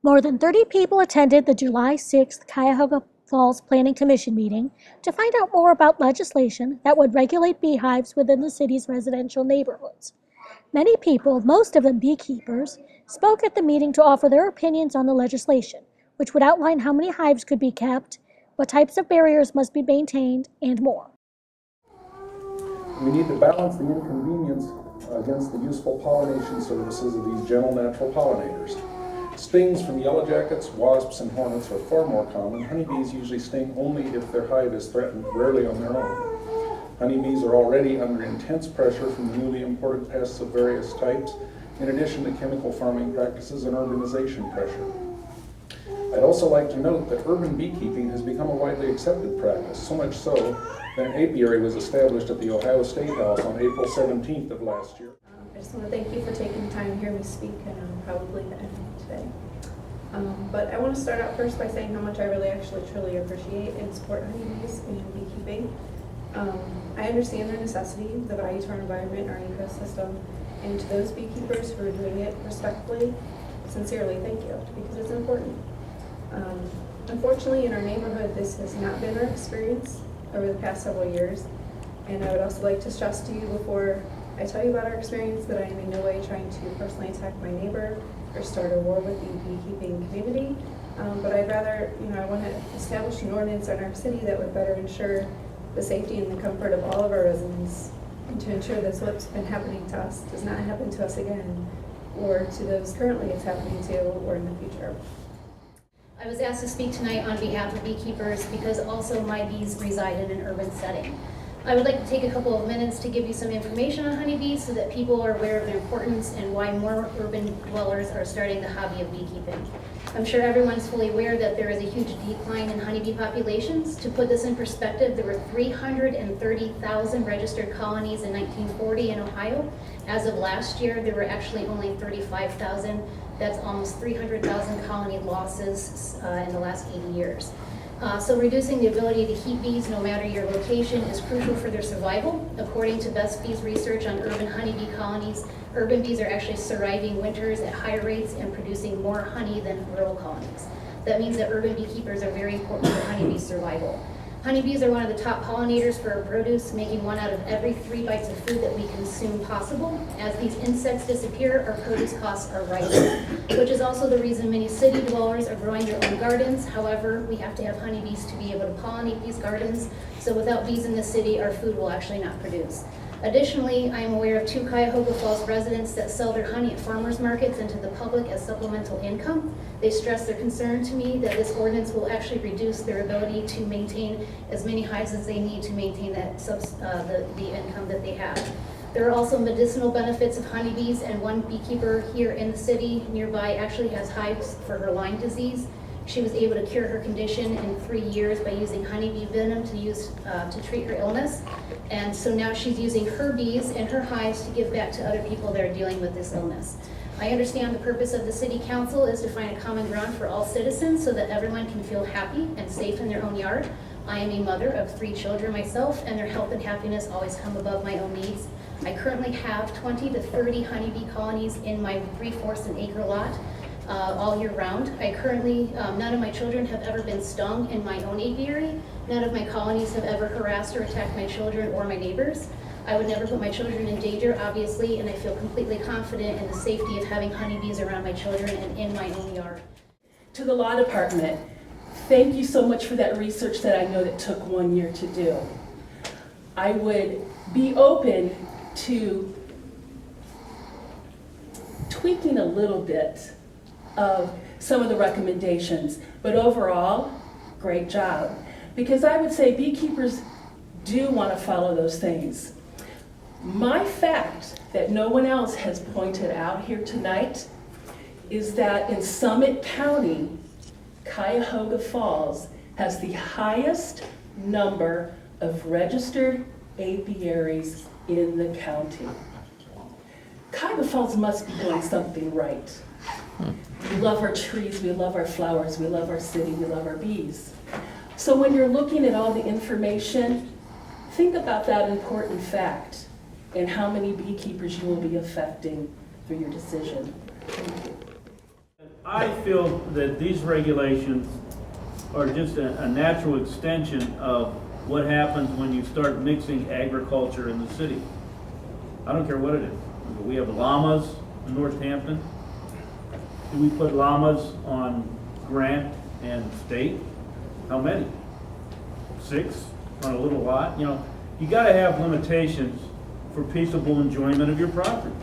More than 30 people attended the July 6th Cuyahoga Falls Planning Commission meeting to find out more about legislation that would regulate beehives within the city's residential neighborhoods. Many people, most of them beekeepers, spoke at the meeting to offer their opinions on the legislation, which would outline how many hives could be kept, what types of barriers must be maintained, and more. We need to balance the inconvenience against the useful pollination services of these gentle natural pollinators. Stings from yellow jackets, wasps, and hornets are far more common. Honeybees usually sting only if their hive is threatened, rarely on their own. Honeybees are already under intense pressure from the newly imported pests of various types, in addition to chemical farming practices and urbanization pressure. I'd also like to note that urban beekeeping has become a widely accepted practice, so much so that an apiary was established at the Ohio State House on April 17th of last year. I just want to thank you for taking the time to hear me speak, and I'm probably the end today. But I want to start out first by saying how much I really truly appreciate and support honeybees and beekeeping. I understand their necessity, the value to our environment, our ecosystem, and to those beekeepers who are doing it respectfully, sincerely, thank you, because it's important. Unfortunately, in our neighborhood, this has not been our experience over the past several years, and I would also like to stress to you before I tell you about our experience that I am in no way trying to personally attack my neighbor or start a war with the beekeeping community, but I'd rather, I want to establish an ordinance in our city that would better ensure the safety and the comfort of all of our residents, and to ensure that what's been happening to us does not happen to us again, or to those currently it's happening to, or in the future. I was asked to speak tonight on behalf of beekeepers because also my bees reside in an urban setting. I would like to take a couple of minutes to give you some information on honeybees so that people are aware of their importance and why more urban dwellers are starting the hobby of beekeeping. I'm sure everyone's fully aware that there is a huge decline in honeybee populations. To put this in perspective, there were 330,000 registered colonies in 1940 in Ohio. As of last year, there were actually only 35,000. That's almost 300,000 colony losses in the last 80 years. So reducing the ability to keep bees no matter your location is crucial for their survival. According to Best Bees research on urban honeybee colonies, urban bees are actually surviving winters at higher rates and producing more honey than rural colonies. That means that urban beekeepers are very important for honeybee survival. Honeybees are one of the top pollinators for our produce, making 1 out of every 3 bites of food that we consume possible. As these insects disappear, our produce costs are rising, which is also the reason many city dwellers are growing their own gardens. However, we have to have honeybees to be able to pollinate these gardens, so without bees in the city, our food will actually not produce. Additionally, I am aware of 2 Cuyahoga Falls residents that sell their honey at farmers markets and to the public as supplemental income. They stress their concern to me that this ordinance will actually reduce their ability to maintain as many hives as they need to maintain that the income that they have. There are also medicinal benefits of honeybees, and one beekeeper here in the city nearby actually has hives for her Lyme disease. She was able to cure her condition in 3 years by using honeybee venom to treat her illness. And so now she's using her bees and her hives to give back to other people that are dealing with this illness. I understand the purpose of the city council is to find a common ground for all citizens so that everyone can feel happy and safe in their own yard. I am a mother of 3 children myself, and their health and happiness always come above my own needs. I currently have 20 to 30 honeybee colonies in my 3/4 acre lot. All year round. I currently, none of my children have ever been stung in my own apiary. None of my colonies have ever harassed or attacked my children or my neighbors. I would never put my children in danger, obviously, and I feel completely confident in the safety of having honeybees around my children and in my own yard. To the law department, thank you so much for that research that I know that took 1 year to do. I would be open to tweaking a little bit of some of the recommendations, but overall, great job. Because I would say beekeepers do want to follow those things. My fact that no one else has pointed out here tonight is that in Summit County, Cuyahoga Falls has the highest number of registered apiaries in the county. Cuyahoga Falls must be doing something right. We love our trees, we love our flowers, we love our city, we love our bees. So when you're looking at all the information, think about that important fact and how many beekeepers you will be affecting through your decision. Thank you. I feel that these regulations are just a natural extension of what happens when you start mixing agriculture in the city. I don't care what it is. We have llamas in Northampton. Do we put llamas on Grant and State? How many? 6 on a little lot? You know, you got to have limitations for peaceable enjoyment of your property.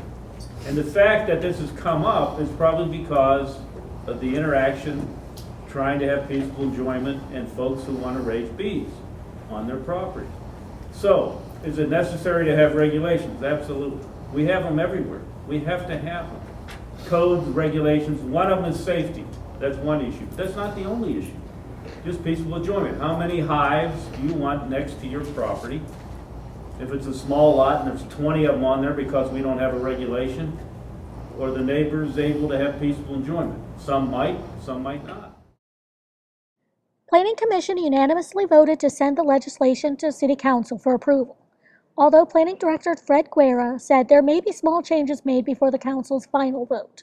And the fact that this has come up is probably because of the interaction trying to have peaceful enjoyment and folks who want to raise bees on their property. So, is it necessary to have regulations? Absolutely. We have them everywhere. We have to have them. Codes, regulations, one of them is safety. That's one issue. That's not the only issue. Just peaceful enjoyment. How many hives do you want next to your property? If it's a small lot and there's 20 of them on there because we don't have a regulation, or the neighbor's able to have peaceful enjoyment. Some might not. Planning Commission unanimously voted to send the legislation to City Council for approval, although Planning Director Fred Guerra said there may be small changes made before the Council's final vote.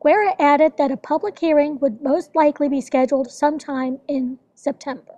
Guerra added that a public hearing would most likely be scheduled sometime in September.